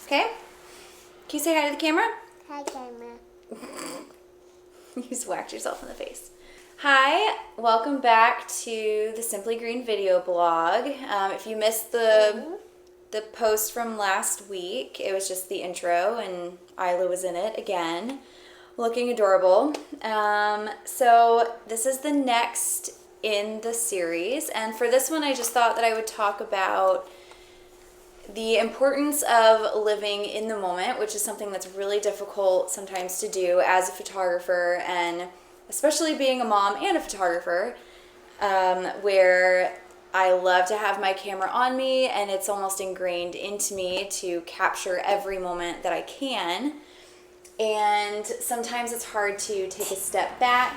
Okay? Can you say hi to the camera? Hi, camera. You just whacked yourself in the face. Hi, welcome back to the Simply Green video blog. If you missed the post from last week, it was just the intro and Isla was in it again, looking adorable. So this is the next in the series, and for this one I just thought that I would talk about the importance of living in the moment, which is something that's really difficult sometimes to do as a photographer, and especially being a mom and a photographer, where I love to have my camera on me and it's almost ingrained into me to capture every moment that I can. And sometimes it's hard to take a step back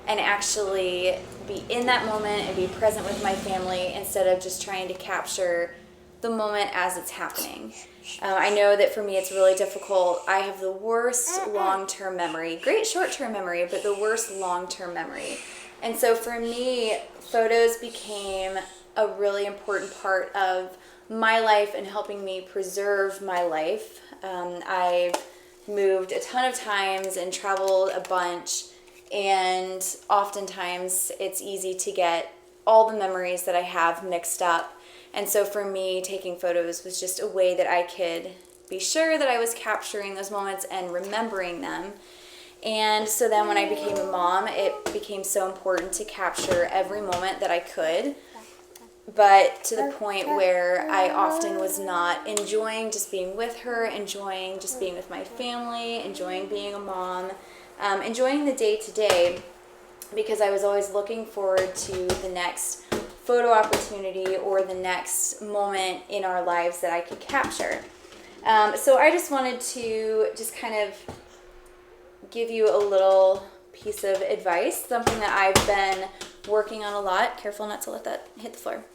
and actually be in that moment and be present with my family instead of just trying to capture the moment as it's happening. I know that for me it's really difficult. I have the worst long-term memory, great short-term memory, but the worst long-term memory. And so for me, photos became a really important part of my life and helping me preserve my life. I've moved a ton of times and traveled a bunch, and oftentimes it's easy to get all the memories that I have mixed up. And so for me, taking photos was just a way that I could be sure that I was capturing those moments and remembering them. And so then when I became a mom, it became so important to capture every moment that I could, but to the point where I often was not enjoying just being with her, enjoying just being with my family, enjoying being a mom, enjoying the day-to-day, because I was always looking forward to the next photo opportunity or the next moment in our lives that I could capture. So I just wanted to just kind of give you a little piece of advice, something that I've been working on a lot. Careful not to let that hit the floor.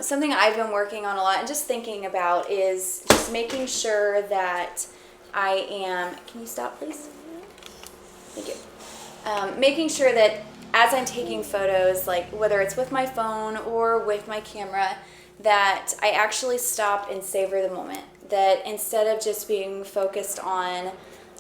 Something I've been working on a lot and just thinking about is just making sure that I am, can you stop please? Thank you. Making sure that as I'm taking photos, like whether it's with my phone or with my camera, that I actually stop and savor the moment. That instead of just being focused on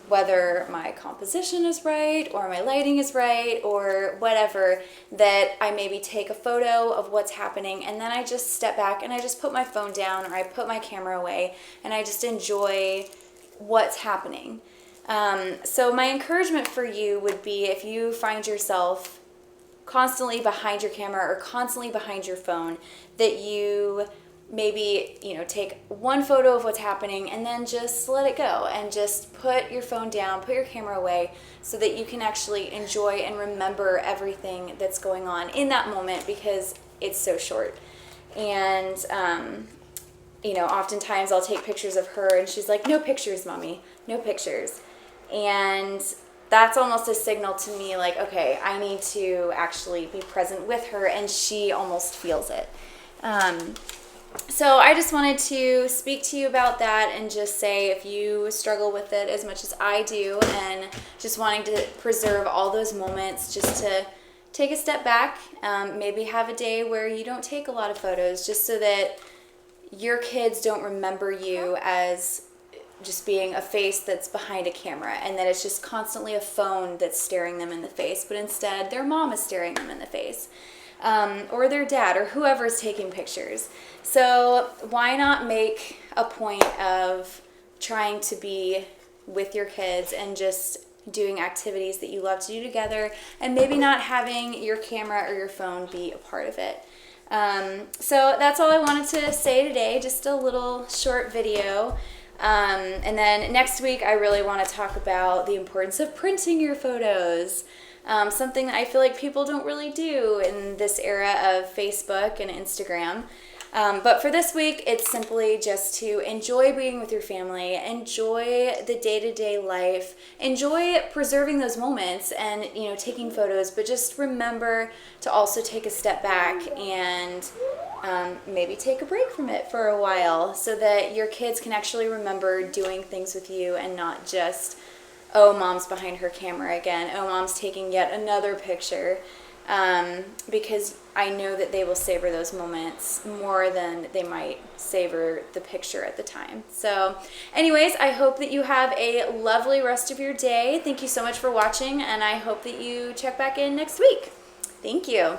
whether my composition is right or my lighting is right or whatever, that I maybe take a photo of what's happening and then I just step back and I just put my phone down or I put my camera away and I just enjoy what's happening. So my encouragement for you would be, if you find yourself constantly behind your camera or constantly behind your phone, that you maybe, take one photo of what's happening and then just let it go and just put your phone down, put your camera away, so that you can actually enjoy and remember everything that's going on in that moment, because it's so short. And oftentimes I'll take pictures of her and she's like, "No pictures, mommy, no pictures." And that's almost a signal to me, like, okay, I need to actually be present with her, and she almost feels it. So I just wanted to speak to you about that and just say, if you struggle with it as much as I do and just wanting to preserve all those moments, just to take a step back, maybe have a day where you don't take a lot of photos, just so that your kids don't remember you as just being a face that's behind a camera, and that it's just constantly a phone that's staring them in the face, but instead their mom is staring them in the face, or their dad, or whoever is taking pictures. So why not make a point of trying to be with your kids and just doing activities that you love to do together, and maybe not having your camera or your phone be a part of it. So that's all I wanted to say today, just a little short video. And then next week, I really want to talk about the importance of printing your photos, something that I feel like people don't really do in this era of Facebook and Instagram. But for this week, it's simply just to enjoy being with your family, enjoy the day-to-day life, enjoy preserving those moments and, taking photos, but just remember to also take a step back and maybe take a break from it for a while, so that your kids can actually remember doing things with you and not just, oh, mom's behind her camera again, oh, mom's taking yet another picture. because I know that they will savor those moments more than they might savor the picture at the time. So anyways, I hope that you have a lovely rest of your day. Thank you so much for watching, and I hope that you check back in next week. Thank you.